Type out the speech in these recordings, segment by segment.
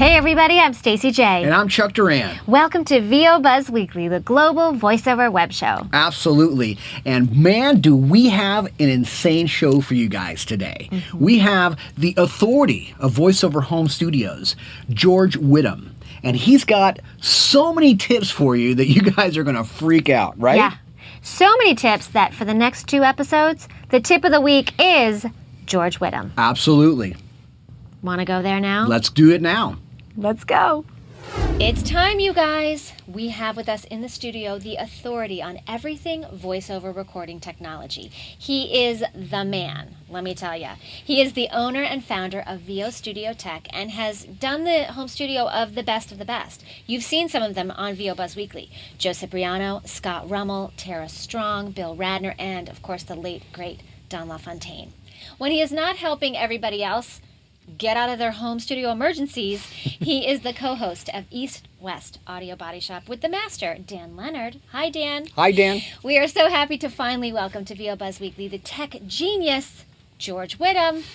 Hey everybody, I'm Stacey J. And I'm Chuck Duran. Welcome to EWABS Weekly, the global voiceover web show. Absolutely. And man, do we have an insane show for you guys today. We have the authority of voiceover home studios, George Whittam. And he's got so many tips for you that you guys are going to freak out, right? Yeah. So many tips that for the next 2 episodes, the tip of the week is George Whittam. Absolutely. Want to go there now? Let's do it now. Let's go. It's time, you guys. We have with us in the studio the authority on everything voiceover recording technology. He is the man, let me tell you. He is the owner and founder of VO Studio Tech and has done the home studio of the best. You've seen some of them on VO Buzz Weekly. Joe Cipriano, Scott Rummel, Tara Strong, Bill Radner, and of course the late, great Dan LaFontaine. When he is not helping everybody else get out of their home studio emergencies, he is the co-host of East West Audio Bodyshop with the master, Dan Lenard. Hi, Dan. Hi, Dan. We are so happy to finally welcome to VO Buzz Weekly the tech genius, George Whittam.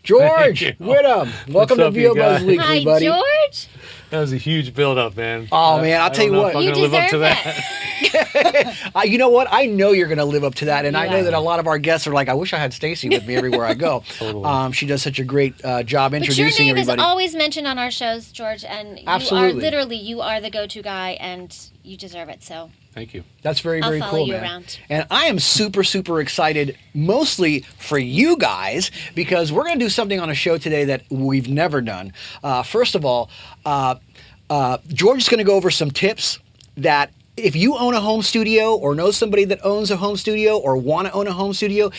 George Whittam. Welcome to VO Buzz Weekly, Hi, buddy. George. That was a huge build-up, man. Oh, man, I'll tell you what. You I'm gonna live up to deserve that. You know what? I know you're going to live up to that, and You I know are. that a lot of our guests are like, I wish I had Stacey with me everywhere I go. Totally. She does such a great job But your introducing name everybody. is always mentioned on our shows, George, and Absolutely. you are the go-to guy, and you deserve it, so Thank you. That's very, I'll very follow cool, you man. around. And I am super, super excited, mostly for you guys, because we're going to do something on a show today that we've never done. First of all, George is going to go over some tips that if you own a home studio or know somebody that owns a home studio or want to own a home studio,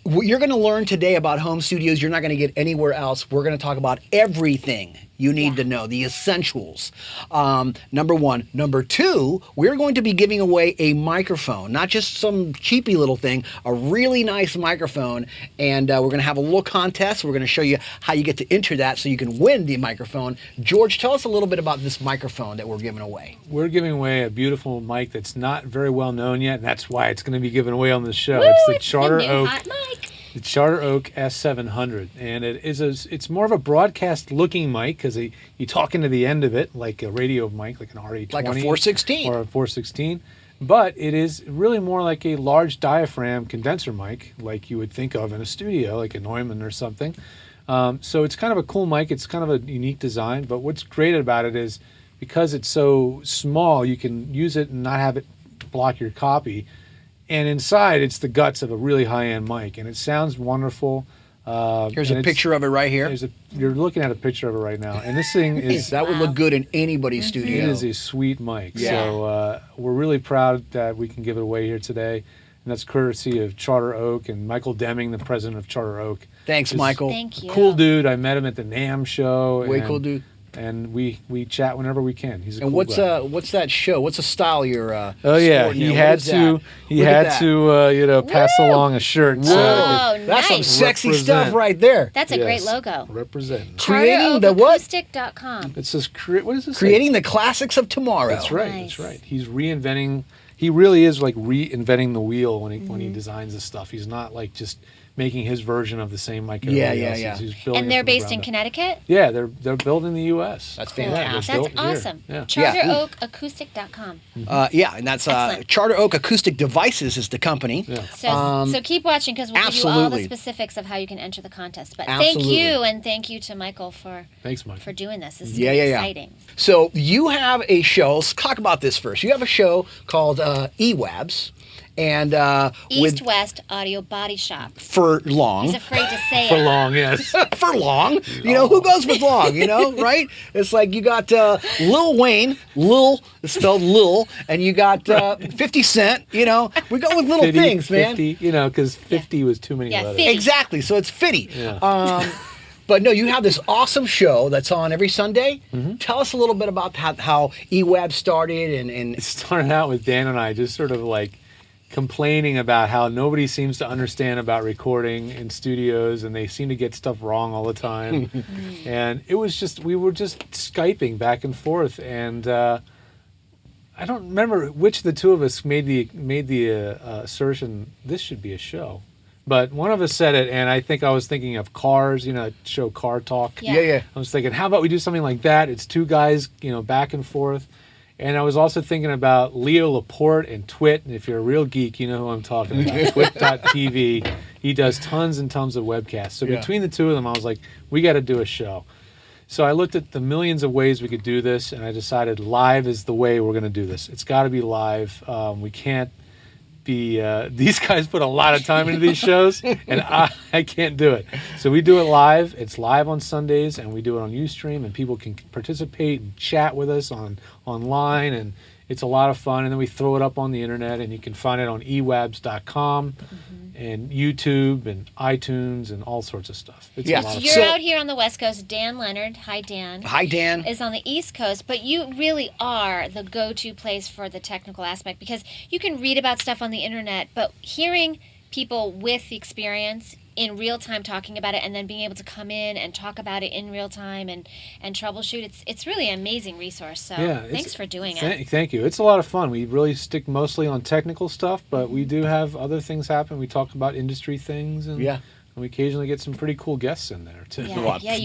what you're going to learn today about home studios you're not going to get anywhere else. We're going to talk about everything you need to know, the essentials. Number one. Number two, we're going to be giving away a microphone, not just some cheapy little thing, a really nice microphone. And we're going to have a little contest. We're going to show you how you get to enter that so you can win the microphone. George, tell us a little bit about this microphone that we're giving away. We're giving away a beautiful mic that's not very well known yet, and that's why it's going to be given away on the show. Woo, it's the it's Charter new Oak. hot mic. The Charter Oak S700, and it's more of a broadcast-looking mic because you talk into the end of it like a radio mic, like an RE20, Like a 416. or a 416. But it is really more like a large diaphragm condenser mic, like you would think of in a studio, like a Neumann or something. So it's kind of a cool mic. It's kind of a unique design. But what's great about it is because it's so small, you can use it and not have it block your copy. And inside, it's the guts of a really high-end mic, and it sounds wonderful. Here's a picture of it right here. You're looking at a picture of it right now, and this thing is That would look good in anybody's studio. it is a sweet mic. Yeah. So we're really proud that we can give it away here today, and that's courtesy of Charter Oak and Michael Deming, the president of Charter Oak. Thanks, Just Michael. Thank you. Cool dude. I met him at the NAMM show. Way and, cool dude. And we chat whenever we can. He's a And cool guy. what's that show? What's the style you're Oh yeah, sporting he there? had What is to. that? He Look at had that. to. Pass along a shirt. Whoa. So Oh, That's some nice. sexy Represent. stuff right there. That's a great Yes. logo. Represent. Creating the what? CharterOakAcoustic.com. It says what does it say? Creating the classics of tomorrow. That's right. Nice. That's right. He's reinventing. He really is like reinventing the wheel when he designs this stuff. He's not like just making his version of the same mic. everybody else is. He's building And it they're from the based in ground up. Connecticut? Yeah, they're built in the U.S. That's Yeah, fantastic. they're That's built here. awesome. Yeah. CharterOakAcoustic.com. Yeah, and that's Excellent. Charter Oak Acoustic Devices is the company. Yeah. So keep watching because we'll give you all the absolutely. specifics of how you can enter the contest. But Absolutely. thank you, and thank you to Michael for Thanks, Mike. doing this. This is Yeah, gonna be yeah, yeah. exciting. So you have a show. Let's talk about this first. You have a show called EWABS, and East West Audio Bodyshop. for long. He's afraid to say For it. long, yes. For long. You know, who goes with long, right? It's like you got Lil Wayne, Lil is spelled Lil, and you got 50 Cent, we go with little 50, things, man. 50, because 50 was too many Yeah, letters. 50. Exactly, so it's fitty. Yeah. But no, you have this awesome show that's on every Sunday. Tell us a little bit about how EWABS started and It started out with Dan and I just sort of like complaining about how nobody seems to understand about recording in studios and they seem to get stuff wrong all the time. And it was just, we were just Skyping back and forth. And I don't remember which of the two of us made the assertion, this should be a show. But one of us said it, and I think I was thinking of Cars, that show Car Talk. Yeah. I was thinking, how about we do something like that? It's two guys, back and forth. And I was also thinking about Leo Laporte and Twit. And if you're a real geek, you know who I'm talking about. Twit.tv. He does tons and tons of webcasts. So between the two of them, I was like, we got to do a show. So I looked at the millions of ways we could do this, and I decided live is the way we're going to do this. It's got to be live. We can't be... these guys put a lot of time into these shows, and I can't do it. So we do it live. It's live on Sundays, and we do it on Ustream, and people can participate and chat with us online, and it's a lot of fun. And then we throw it up on the internet, and you can find it on EWABS.com. And YouTube and iTunes and all sorts of stuff. It's a lot of You're out here on the West Coast. Dan Lenard, hi Dan. Hi Dan. Is on the East Coast, but you really are the go-to place for the technical aspect because you can read about stuff on the internet, but hearing people with the experience in real time talking about it and then being able to come in and talk about it in real time and troubleshoot, it's really an amazing resource. So thanks for doing it. Thank you. It's a lot of fun. We really stick mostly on technical stuff, but we do have other things happen. We talk about industry things, and we occasionally get some pretty cool guests in there too.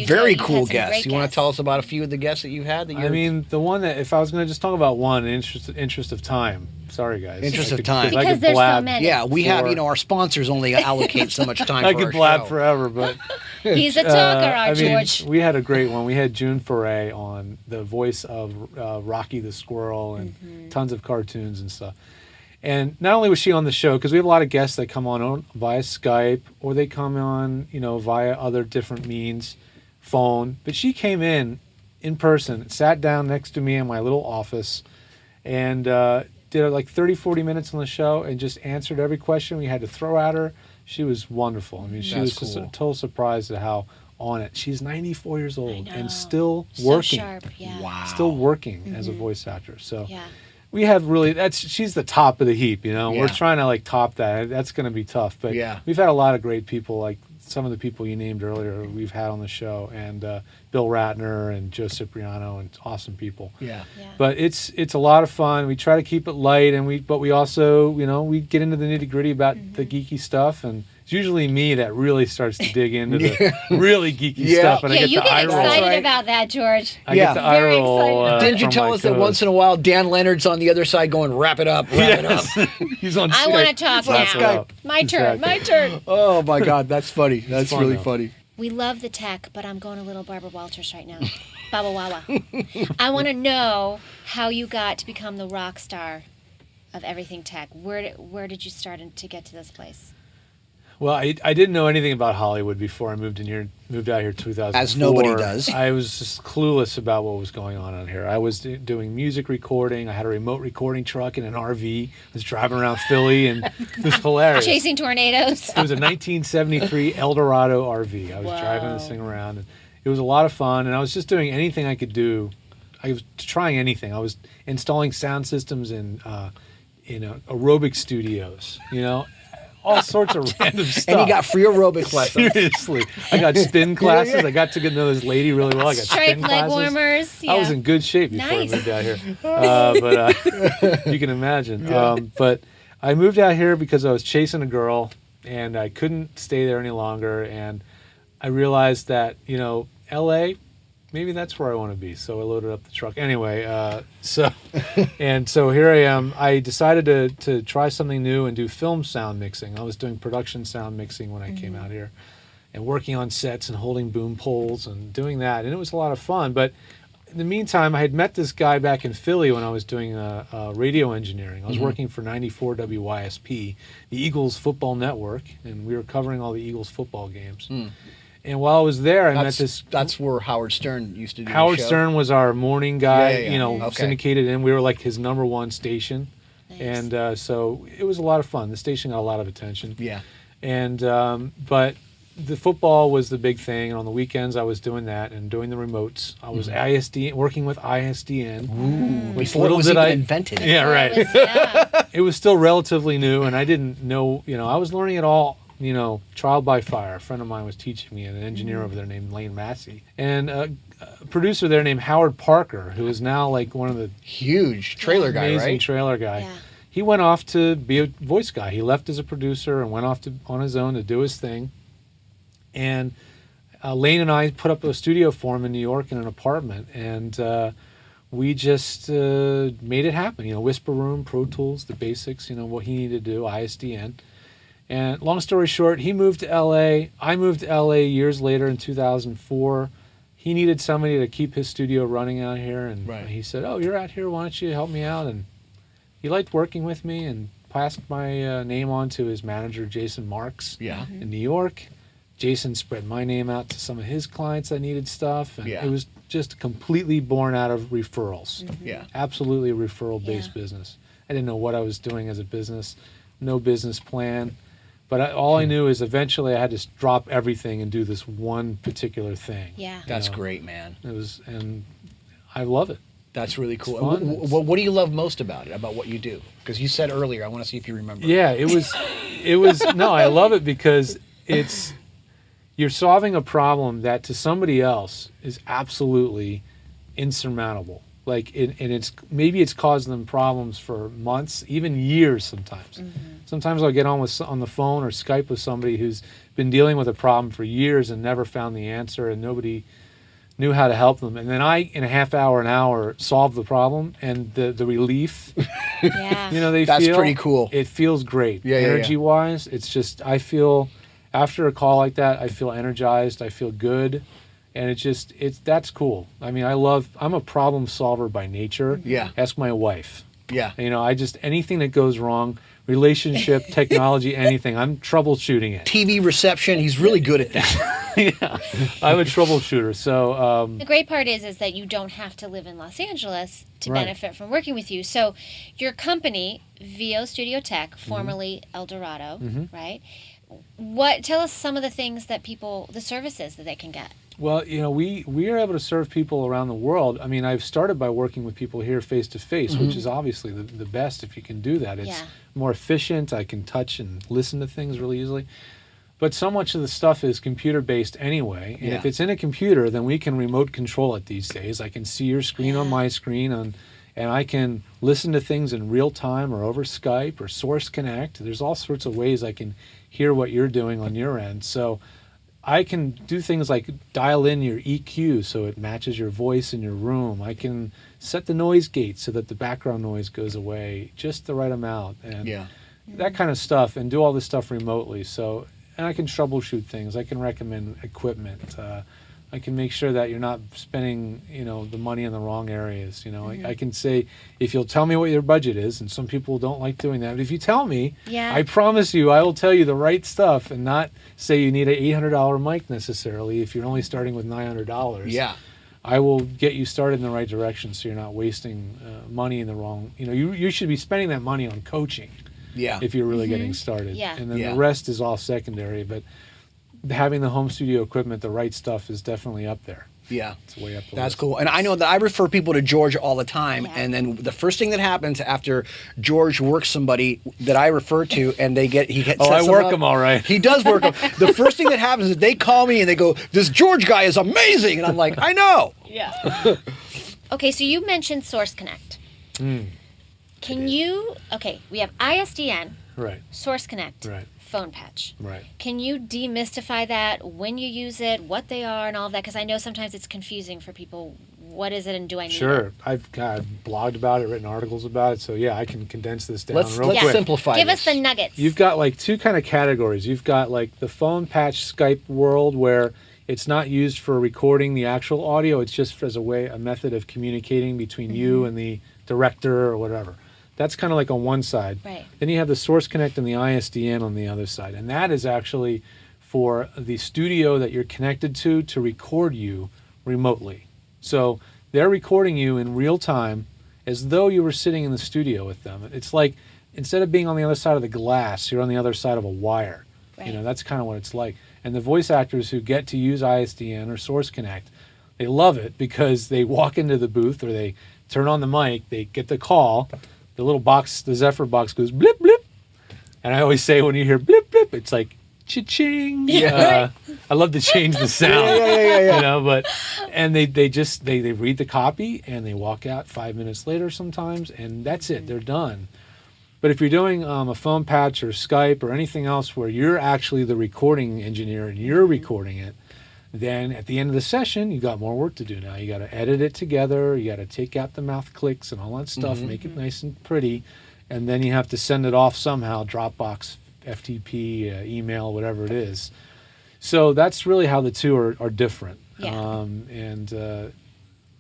Very cool guests. You want to tell us about a few of the guests that you've had? The one that, if I was going to just talk about one, in interest of time. Sorry, guys. Interest of time. Because there's so many. Yeah, we have, our sponsors only allocate so much time for our show. I could blab forever, but... He's a talker, George. We had a great one. We had June Foray on, the voice of Rocky the Squirrel, and tons of cartoons and stuff. And not only was she on the show, because we have a lot of guests that come on via Skype, or they come on, via other different means, phone. But she came in person, sat down next to me in my little office, and did like 30, 40 minutes on the show and just answered every question we had to throw at her. She was wonderful. I mean, she was just a total surprise at how on it. She's 94 years old and still working. So sharp, Wow. Still working as a voice actor. So we have really, she's the top of the heap, We're trying to top that. That's going to be tough. But we've had a lot of great people, like some of the people you named earlier we've had on the show, and Bill Ratner and Joe Cipriano, and awesome people. But it's a lot of fun. We try to keep it light, but we also, we get into the nitty-gritty about the geeky stuff, and it's usually me that really starts to dig into the really geeky stuff. And I get you the get eye roll. excited about that, George. I get the eye roll. Didn't you tell us that once in a while Dan Leonard's on the other side going, wrap it up, wrap it up? He's on Skype. I want to talk now. My turn. Oh my God, that's funny. That's fun, really though. funny. We love the tech, but I'm going a little Barbara Walters right now. Baba Wawa. I want to know how you got to become the rock star of everything tech. Where did you start to get to this place? Well, I didn't know anything about Hollywood before I moved out here in 2004. As nobody does. I was just clueless about what was going on out here. I was doing music recording. I had a remote recording truck and an RV. I was driving around Philly, and it was hilarious. Chasing tornadoes. It was a 1973 Eldorado RV. I was driving this thing around, and it was a lot of fun, and I was just doing anything I could do. I was trying anything. I was installing sound systems in aerobic studios, all sorts of random stuff. And you got free aerobic lessons. Seriously. I got spin classes. I got to get to know this lady really well. I got Straight spin leg classes. warmers. Yeah. I was in good shape before I moved out here. But you can imagine. But I moved out here because I was chasing a girl, and I couldn't stay there any longer. And I realized that, L.A., maybe that's where I want to be. So I loaded up the truck. Anyway, so here I am. I decided to try something new and do film sound mixing. I was doing production sound mixing when I came out here, and working on sets and holding boom poles and doing that. And it was a lot of fun. But in the meantime, I had met this guy back in Philly when I was doing radio engineering. I was working for 94 WYSP, the Eagles football network, and we were covering all the Eagles football games. And while I was there, I met this... That's where Howard Stern used to do Howard the show. Stern was our morning guy, Okay. syndicated in. We were like his #1 station. Nice. And so it was a lot of fun. The station got a lot of attention. Yeah. And but the football was the big thing. And on the weekends, I was doing that and doing the remotes. I was working with ISDN. Before it was even invented. Yeah, right. It was still relatively new, and I didn't know, I was learning it all, trial by fire. A friend of mine was teaching me, and an engineer over there named Lane Massey. And a producer there named Howard Parker, who is now like one of the huge trailer guy, amazing right? trailer guy. Yeah. he went off to be a voice guy. He left as a producer and went off on his own to do his thing. And Lane and I put up a studio for him in New York in an apartment, and we just made it happen. Whisper Room, Pro Tools, the basics, what he needed to do, ISDN. And long story short, he moved to LA. I moved to LA years later in 2004. He needed somebody to keep his studio running out here, and he said, "Oh, you're out here. Why don't you help me out?" And he liked working with me and passed my name on to his manager, Jason Marks, in New York. Jason spread my name out to some of his clients that needed stuff, and it was just completely born out of referrals. Absolutely a referral-based business. I didn't know what I was doing as a business, no business plan, but all I knew is eventually I had to drop everything and do this one particular thing. That's great, man. And I love it. That's really cool. What do you love most about it, about what you do? Because you said earlier, I want to see if you remember. Yeah, it was, no, I love it because you're solving a problem that to somebody else is absolutely insurmountable. Maybe it's caused them problems for months, even years sometimes. Sometimes I'll get on the phone or Skype with somebody who's been dealing with a problem for years and never found the answer, and nobody knew how to help them. And then I, in a half hour, an hour, solve the problem, and the relief, That's pretty cool. It feels great. Energy-wise, it's just, I feel, after a call like that, I feel energized, I feel good. And that's cool. I mean, I'm a problem solver by nature. Ask my wife. Anything that goes wrong, relationship, technology, anything, I'm troubleshooting it. TV reception, he's really good at that. I'm a troubleshooter. So the great part is that you don't have to live in Los Angeles to benefit from working with you. So your company, VO Studio Tech, formerly El Dorado, right? Tell us some of the things that the services that they can get. Well, we are able to serve people around the world. I mean, I've started by working with people here face to face, which is obviously the best if you can do that. It's more efficient. I can touch and listen to things really easily. But so much of the stuff is computer-based anyway. And if it's in a computer, then we can remote control it these days. I can see your screen on my screen, and I can listen to things in real time or over Skype or Source Connect. There's all sorts of ways I can hear what you're doing on your end. So I can do things like dial in your EQ so it matches your voice in your room. I can set the noise gate so that the background noise goes away just the right amount, and that kind of stuff, and do all this stuff remotely. So, and I can troubleshoot things. I can recommend equipment. I can make sure that you're not spending, the money in the wrong areas. I can say, if you'll tell me what your budget is, and some people don't like doing that, but if you tell me, I promise you, I will tell you the right stuff and not say you need an $800 mic necessarily if you're only starting with $900. I will get you started in the right direction so you're not wasting money in the wrong, you should be spending that money on coaching if you're really getting started. And then the rest is all secondary, but having the home studio equipment, the right stuff is definitely up there. It's way up the That's list. cool. And I know that I refer people to George all the time, and then the first thing that happens after George works somebody that I refer to, and he gets I work them all right. He does work them. The first thing that happens is they call me and they go, "This George guy is amazing," and I'm like, "I know." Okay, so you mentioned Source Connect. Can you? Okay, we have ISDN, Source Connect, phone patch. Can you demystify that, when you use it, what they are, and all of that? Because I know sometimes it's confusing for people. What is it, and do I need it? I've blogged about it, written articles about it, so I can condense this down Let's real quick. simplify Give this. us the nuggets. You've got like two kind of categories. You've got like the phone patch Skype world where it's not used for recording the actual audio. It's just as a method of communicating between you and the director or whatever. That's kind of like on one side. Then you have the Source Connect and the ISDN on the other side. And that is actually for the studio that you're connected to record you remotely. So they're recording you in real time as though you were sitting in the studio with them. It's like, instead of being on the other side of the glass, you're on the other side of a wire. That's kind of what it's like. And the voice actors who get to use ISDN or Source Connect, they love it because they walk into the booth or they turn on the mic, they get the call, the little box, the Zephyr box goes blip, blip. And I always say when you hear blip, blip, it's like cha-ching. I love to change the sound. But and they read the copy and they walk out 5 minutes later sometimes, and that's it. They're done. But if you're doing a phone patch or Skype or anything else where you're actually the recording engineer and you're recording it, then at the end of the session, you got more work to do now. You got to edit it together. You got to take out the mouth clicks and all that stuff, make it nice and pretty. And then you have to send it off somehow, Dropbox, FTP, email, whatever it is. So that's really how the two are different. Yeah.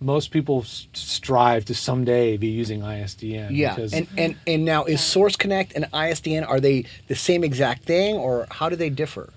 Most people strive to someday be using ISDN. Yeah, Because and now is Source Connect and ISDN, are they the same exact thing, or how do they differ?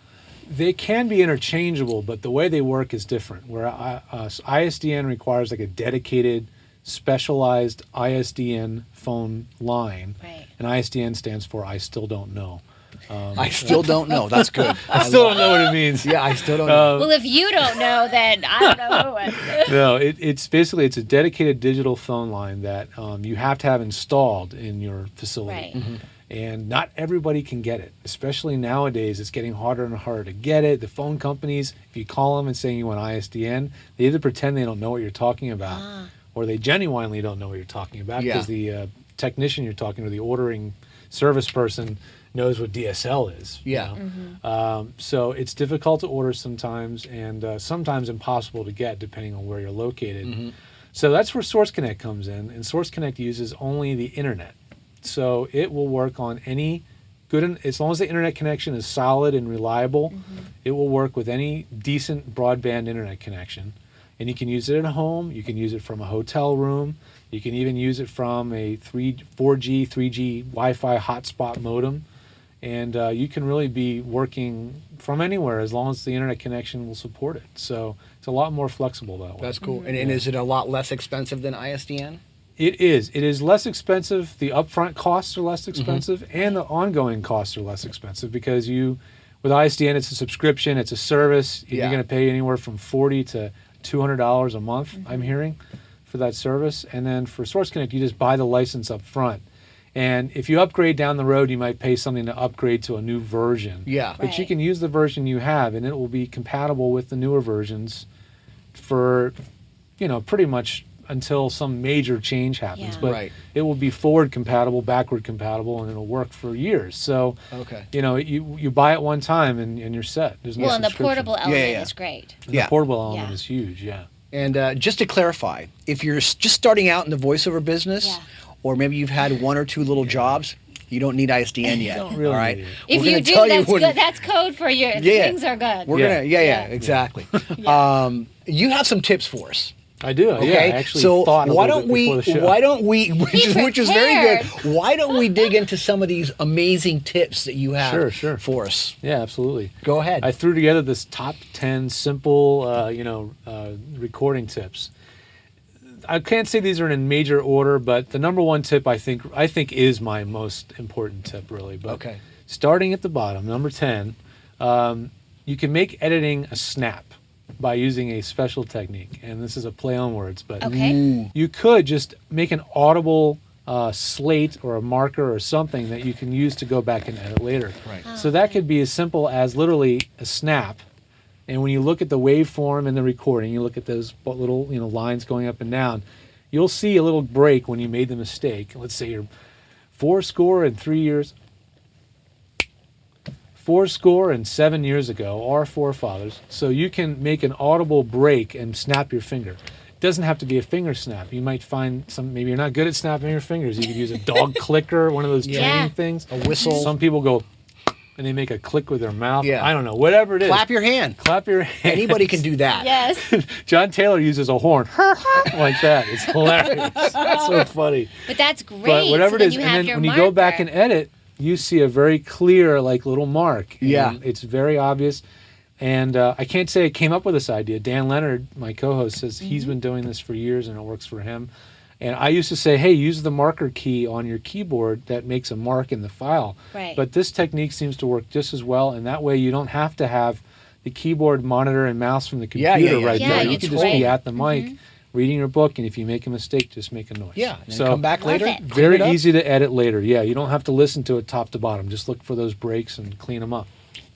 they can be interchangeable, but the way they work is different. Where ISDN requires like a dedicated, specialized ISDN phone line, Right. and ISDN stands for I still don't know. I still don't know. That's good. I still don't know what it means. Yeah, I still don't know. Well, if you don't know, then I don't know who would. No, it's basically a dedicated digital phone line that you have to have installed in your facility. Right. Mm-hmm. And not everybody can get it, especially nowadays. It's getting harder and harder to get it. The phone companies, if you call them and saying you want ISDN, they either pretend they don't know what you're talking about, or they genuinely don't know what you're talking about because the technician you're talking to, the ordering service person, knows what DSL is. Yeah. You know? So it's difficult to order sometimes, and sometimes impossible to get depending on where you're located. So that's where Source Connect comes in, and Source Connect uses only the internet. So it will work on any good, as long as the internet connection is solid and reliable, it will work with any decent broadband internet connection. And you can use it at home, you can use it from a hotel room, you can even use it from a 4G, 3G Wi-Fi hotspot modem. And you can really be working from anywhere as long as the internet connection will support it. So it's a lot more flexible that way. That's cool. And is it a lot less expensive than ISDN? It is. It is less expensive. The upfront costs are less expensive, and the ongoing costs are less expensive because with ISDN, it's a subscription, it's a service. You're going to pay anywhere from $40 to $200 a month, I'm hearing, for that service. And then for Source Connect, you just buy the license up front. And if you upgrade down the road, you might pay something to upgrade to a new version. Yeah. But you can use the version you have, and it will be compatible with the newer versions for, pretty much until some major change happens. Yeah. But it will be forward compatible, backward compatible, and it'll work for years. So, you buy it one time and you're set. There's no Well, and the subscription. portable element is great. And the portable element is huge, And just to clarify, if you're just starting out in the voiceover business, or maybe you've had one or two little jobs, you don't need ISDN yet. Don't really all right. need it. If you do, that's good. That's code for you. Things are good. We're gonna, exactly. You have some tips for us. I do. Okay. Yeah, I actually so thought why don't we? Which is very good. Why don't we dig into some of these amazing tips that you have for us? Yeah, absolutely. Go ahead. I threw together this top 10 simple, recording tips. I can't say these are in major order, but the number one tip I think is my most important tip, really. But starting at the bottom, number 10, you can make editing a snap by using a special technique, and this is a play on words, but you could just make an audible slate or a marker or something that you can use to go back and edit later. So that could be as simple as literally a snap. And when you look at the waveform in the recording, you look at those little lines going up and down, you'll see a little break when you made the mistake. Let's say you're 4-3 years, 4-7 years ago, our forefathers. So you can make an audible break and snap your finger. It doesn't have to be a finger snap. You might find maybe you're not good at snapping your fingers. You could use a dog clicker, one of those training things. A whistle. Some people go and they make a click with their mouth. I don't know, whatever it is. Clap your hand. Clap your hand. Anybody can do that. Yes. John Taylor uses a horn like that. It's hilarious. It's so funny. But that's great. But whatever it is, you and then when you go back and edit, you see a very clear little mark. And it's very obvious. And I can't say I came up with this idea. Dan Lenard, my co-host, says he's been doing this for years and it works for him. And I used to say, hey, use the marker key on your keyboard that makes a mark in the file. But this technique seems to work just as well, and that way you don't have to have the keyboard monitor and mouse from the computer right there. You can just be at the mic reading your book, and if you make a mistake, just make a noise. And so come back later. Very easy to edit later. Yeah, you don't have to listen to it top to bottom. Just look for those breaks and clean them up.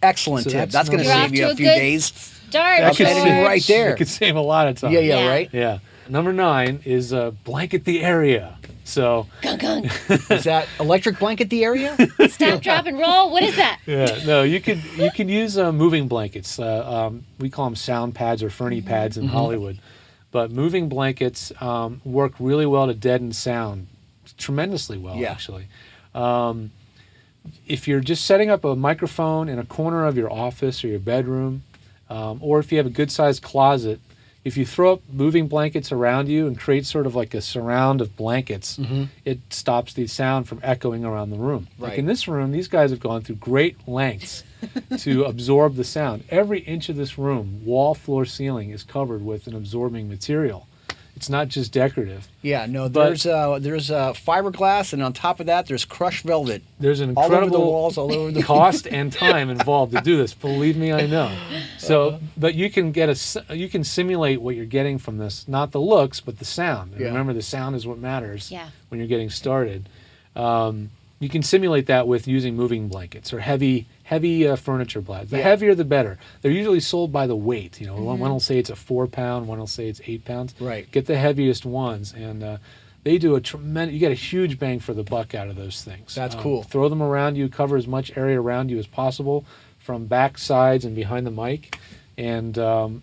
Excellent tip. That's going to save you a few days. Start editing right there. You could save a lot of time. Right? Yeah. Number 9 is blanket the area. So Gung, gung. Is that electric blanket the area? Stop, drop, and roll. What is that? yeah, no, you can use moving blankets. We call them sound pads or Fernie pads in Hollywood, but moving blankets work really well to deaden sound, tremendously well actually. If you're just setting up a microphone in a corner of your office or your bedroom, or if you have a good-sized closet, if you throw up moving blankets around you and create sort of like a surround of blankets, it stops the sound from echoing around the room. Right. Like in this room, these guys have gone through great lengths to absorb the sound. Every inch of this room, wall, floor, ceiling, is covered with an absorbing material. It's not just decorative. Yeah, no, But- there's fiberglass, and on top of that, there's crushed velvet. There's an All over incredible the walls, all over the cost and time involved to do this. Believe me, I know. So, but you can you can simulate what you're getting from this, not the looks, but the sound. And Yeah. remember, the sound is what matters Yeah. when you're getting started. You can simulate that with using moving blankets or heavy furniture blankets. The heavier, the better. They're usually sold by the weight. You know, one will say it's a 4 pound, one will say it's 8 pounds. Right. Get the heaviest ones, and they do a tremendous. You get a huge bang for the buck out of those things. That's cool. Throw them around you. Cover as much area around you as possible, from back, sides, and behind the mic. And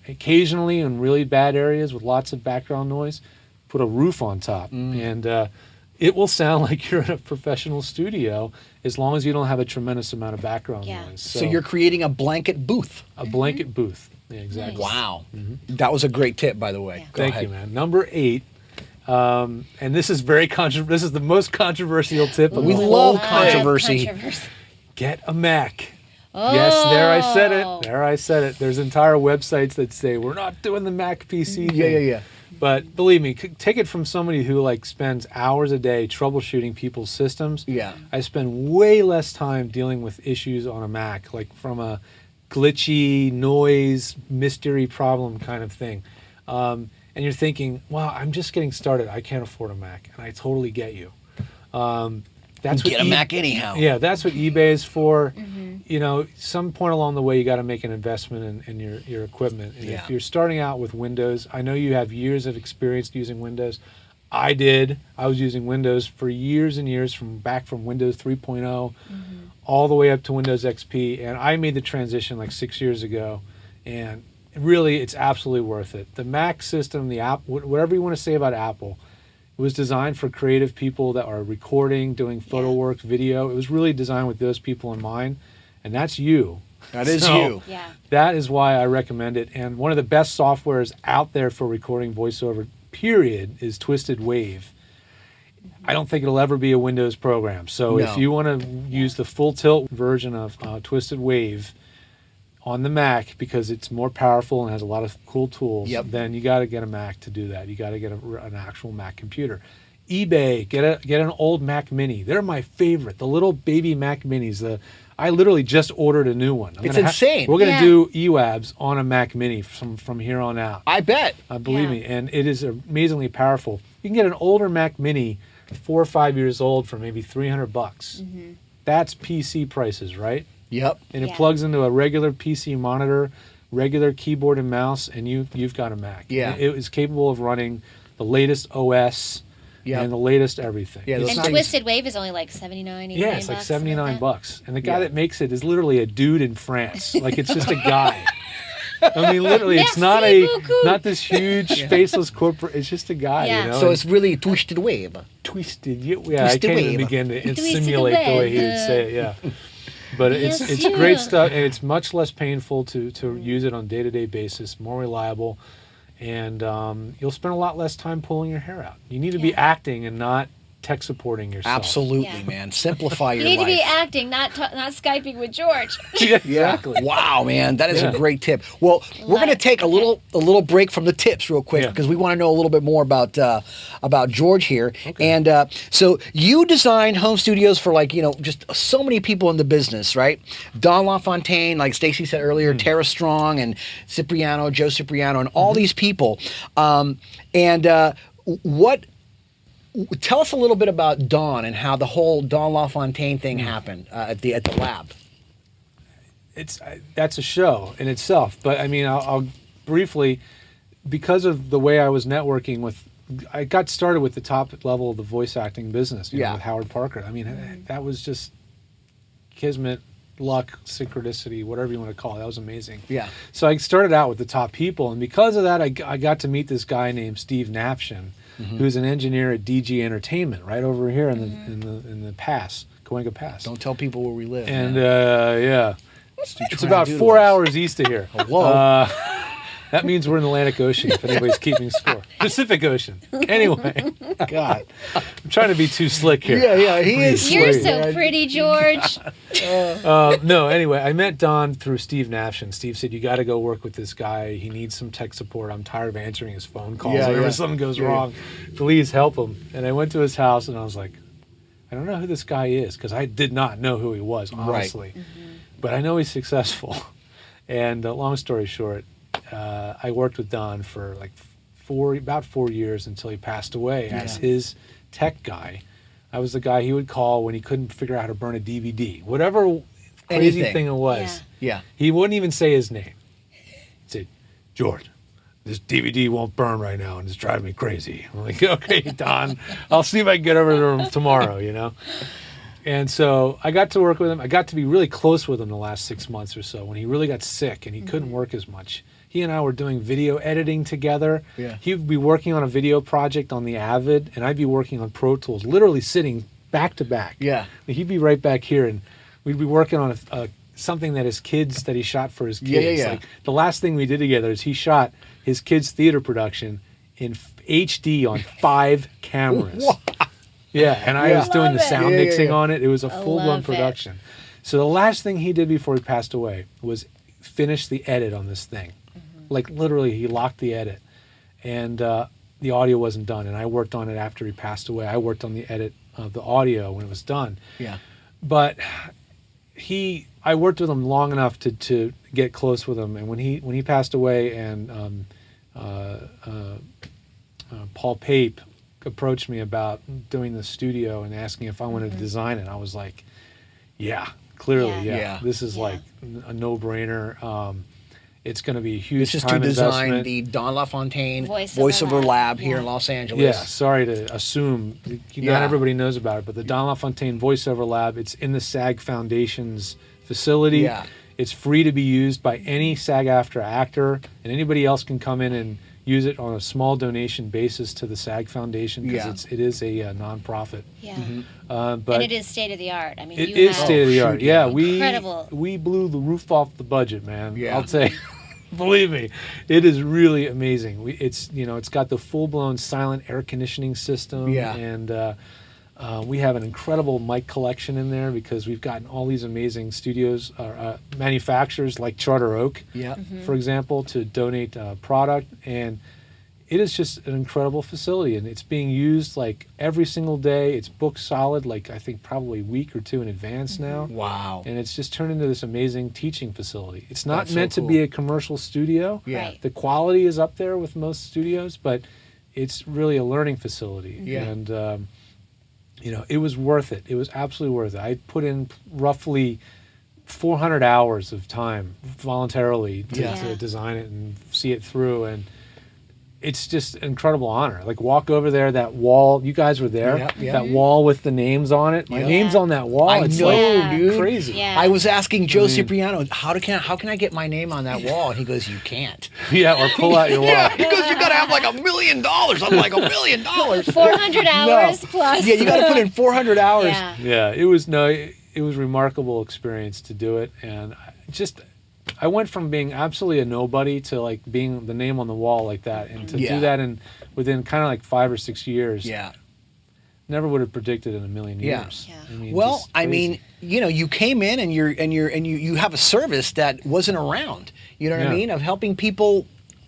occasionally, in really bad areas with lots of background noise, put a roof on top, and it will sound like you're in a professional studio as long as you don't have a tremendous amount of background noise. So you're creating a blanket booth. a blanket booth. Yeah, exactly. Nice. Wow. That was a great tip, by the way. Yeah. Go Thank ahead. you, man. Number 8, and this is this is the most controversial tip of We the love whole controversy. Get a Mac. Oh. Yes, there I said it. There I said it. There's entire websites that say we're not doing the Mac PC thing. Yeah. But believe me, take it from somebody who like spends hours a day troubleshooting people's systems. Yeah. I spend way less time dealing with issues on a Mac, like from a glitchy noise mystery problem kind of thing. And you're thinking, wow, I'm just getting started. I can't afford a Mac. And I totally get you. That's Get a Mac anyhow. Yeah, that's what eBay is for. You know, some point along the way, you got to make an investment in your equipment. And Yeah. if you're starting out with Windows, I know you have years of experience using Windows. I did. I was using Windows for years and years, from Windows 3.0 all the way up to Windows XP. And I made the transition like 6 years ago. And really, it's absolutely worth it. The Mac system, the app, whatever you want to say about Apple, it was designed for creative people that are recording, doing photo work, video. It was really designed with those people in mind, and that's you. That is So, you. Yeah. That is why I recommend it. And one of the best softwares out there for recording voiceover, period, is Twisted Wave. I don't think it'll ever be a Windows program. So No. if you want to use the full tilt version of Twisted Wave on the Mac, because it's more powerful and has a lot of cool tools, Yep. then you got to get a Mac to do that. You got to get an actual Mac computer. eBay, get an old Mac Mini. They're my favorite. The little baby Mac Minis. I literally just ordered a new one. It's insane. We're going to Yeah. do EWABS on a Mac Mini from here on out. I bet. Believe Yeah. me, and it is amazingly powerful. You can get an older Mac Mini, 4 or 5 years old, for maybe $300. That's PC prices, right? Yep. And it Yeah. plugs into a regular PC monitor, regular keyboard and mouse, and you've got a Mac. Yeah. It is capable of running the latest OS Yeah. and the latest everything. Yeah, It's those And things- Twisted Wave is only like 79, 89 yeah, it's like bucks, something 79 that. bucks. And the guy Yeah. that makes it is literally a dude in France. Like, it's just a guy. I mean, literally, it's not Merci beaucoup. not this huge faceless corporate. It's just a guy, Yeah. you know. So and it's really Twisted Wave. twisted. Yeah, I Twisted can't even wave. begin to Twisted simulate the way he would wave. say it. Yeah. But it's Yes, it's yeah. great stuff, and it's much less painful to use it on a day-to-day basis, more reliable, and you'll spend a lot less time pulling your hair out. You need to be Yeah. acting and not tech supporting yourself. Absolutely, Yeah. man. Simplify You your need life. to be acting, not Skyping with George. Yeah, exactly. Wow, man, that is Yeah. a great tip. Well, we're going to take a little break from the tips real quick Yeah. because we want to know a little bit more about George here. And so you design home studios for just so many people in the business, right? Don LaFontaine, like Stacey said earlier, Tara Strong and Cipriano, Joe Cipriano, and all these people. Tell us a little bit about Don and how the whole Don LaFontaine thing happened at the lab. That's a show in itself. But I mean, I'll briefly, because of the way I was networking with I got started with the top level of the voice acting business, you know, Yeah. with Howard Parker. I mean, that was just kismet, luck, synchronicity, whatever you want to call it. That was amazing. Yeah. So I started out with the top people, and because of that, I got to meet this guy named Steve Knapshin, who's an engineer at DG Entertainment, right over here in the pass, Cahuenga Pass. Don't tell people where we live. And man. yeah, What you it's trying about to do to 4 us? hours east of here. Hello? That means we're in the Atlantic Ocean, if anybody's keeping score. Pacific Ocean. Anyway, God, I'm trying to be too slick here. Yeah, he is. You're sweet, so man. pretty, George. No, anyway, I met Don through Steve Knapshin. Steve said, you got to go work with this guy. He needs some tech support. I'm tired of answering his phone calls. Yeah, Whenever yeah. something goes wrong, please help him. And I went to his house, and I was like, I don't know who this guy is, because I did not know who he was, honestly. But I know he's successful. And long story short, I worked with Don for like about 4 years until he passed away as his tech guy. I was the guy he would call when he couldn't figure out how to burn a DVD. Whatever crazy Anything. thing it was, Yeah. he wouldn't even say his name. He'd say, George, this DVD won't burn right now and it's driving me crazy. I'm like, okay, Don, I'll see if I can get over to him tomorrow, you know? And so I got to work with him. I got to be really close with him the last 6 months or so when he really got sick and he couldn't work as much. He and I were doing video editing together. Yeah. He would be working on a video project on the Avid, and I'd be working on Pro Tools, literally sitting back to back. Yeah. He'd be right back here, and we'd be working on something that he shot for his kids. Yeah. Like the last thing we did together is he shot his kids' theater production in HD on 5 cameras. Yeah, and I was doing the sound mixing on it. It was a full-blown love it. production. So the last thing he did before he passed away was finish the edit on this thing. Like literally, he locked the edit, and the audio wasn't done. And I worked on it after he passed away. I worked on the edit of the audio when it was done. Yeah. But I worked with him long enough to get close with him. And when he passed away, and Paul Pape approached me about doing the studio and asking if I wanted to design it, I was like, yeah, clearly, Yeah. this is like a no-brainer. It's going to be a huge This is to time design investment. the Don LaFontaine Voiceover Voiceover Lab, Lab here in yeah. Los Angeles. Yeah, sorry to assume. Yeah. Not everybody knows about it, but the Don LaFontaine Voiceover Lab, it's in the SAG Foundation's facility. Yeah. It's free to be used by any SAG-AFTRA actor, and anybody else can come in and use it on a small donation basis to the SAG Foundation, because it is a nonprofit. Yeah. But And it is state of the art. I mean, it you is have state of the art. shoot, Yeah, Incredible. we blew the roof off the budget, man. Yeah. I'll tell you. Believe me, it is really amazing. It's got the full-blown silent air conditioning system, Yeah. and we have an incredible mic collection in there because we've gotten all these amazing studios, manufacturers like Charter Oak, Yeah. for example, to donate product, and it is just an incredible facility, and it's being used like every single day. It's booked solid, like I think probably a week or two in advance now. Wow. And it's just turned into this amazing teaching facility. It's not That's so meant to cool. be a commercial studio. Yeah. Right. The quality is up there with most studios, but it's really a learning facility. Yeah. And, it was worth it. It was absolutely worth it. I put in roughly 400 hours of time voluntarily to design it and see it through. And it's just an incredible honor. Like, walk over there, that wall, you guys were there, Yeah. that wall with the names on it. My Yeah. name's on that wall. I It's know, like dude. crazy. Yeah. I was asking Joe Cipriano, how can I get my name on that wall? And he goes, you can't. Yeah, or pull out your Yeah, wallet. he goes, you got to have like $1 million. I'm like, $1 million? 400 hours plus. Yeah, you got to put in 400 hours. Yeah. Yeah, it was a remarkable experience to do it, and I went from being absolutely a nobody to like being the name on the wall like that, and to do that within kind of like 5 or 6 years. Yeah. Never would have predicted in a million Yeah. years. Yeah. I mean, Well, just I crazy. mean, you came in and you have a service that wasn't around. You know what I Yeah. mean? Of helping people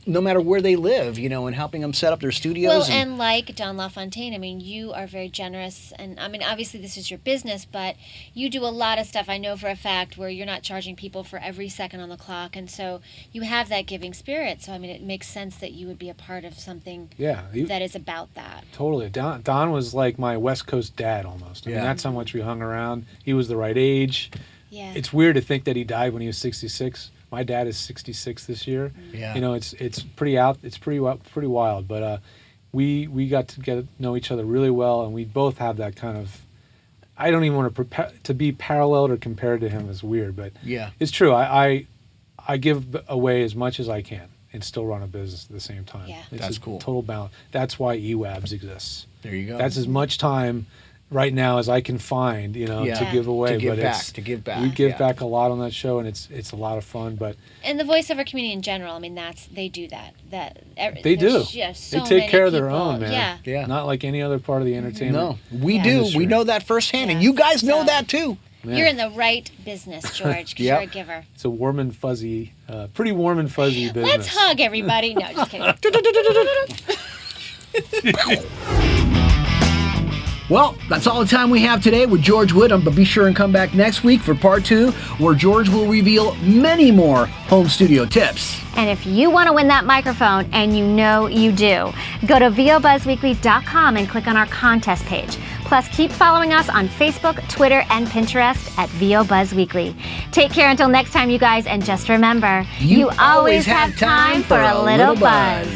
no matter where they live, and helping them set up their studios. Well, and like Don LaFontaine, I mean, you are very generous. And I mean, obviously, this is your business, but you do a lot of stuff, I know for a fact, where you're not charging people for every second on the clock. And so you have that giving spirit. So, I mean, it makes sense that you would be a part of something that is about that. Totally. Don was like my West Coast dad almost. I mean, Yeah. that's how much we hung around. He was the right age. Yeah. It's weird to think that he died when he was 66. My dad is 66 this year. Yeah. It's pretty wild, but we got to know each other really well, and we both have that kind of. I don't even want to be paralleled or compared to him is weird, but Yeah. it's true. I give away as much as I can and still run a business at the same time. Yeah. It's That's a cool. Total balance. That's why EWABS exists. There you go. That's as much time right now as I can find, Yeah. to give away. To give but back, to give back, We give yeah. back a lot on that show, and it's a lot of fun. But And the voiceover community in general, I mean, they do that. they do. There's just so they take many care of their people. own, man. Yeah. Yeah. Not like any other part of the entertainment. No, we Yeah. do. Industry. We know that firsthand, and Yeah. you guys know So- that too. Yeah. You're in the right business, George, because Yep. you're a giver. It's a warm and fuzzy, pretty warm and fuzzy business. Let's hug everybody. No, just kidding. Well, that's all the time we have today with George Whittam, but be sure and come back next week for part 2, where George will reveal many more home studio tips. And if you want to win that microphone, and you know you do, go to VOBuzzweekly.com and click on our contest page. Plus, keep following us on Facebook, Twitter, and Pinterest at VOBuzzweekly. Take care until next time, you guys, and just remember, you always have time for a little buzz.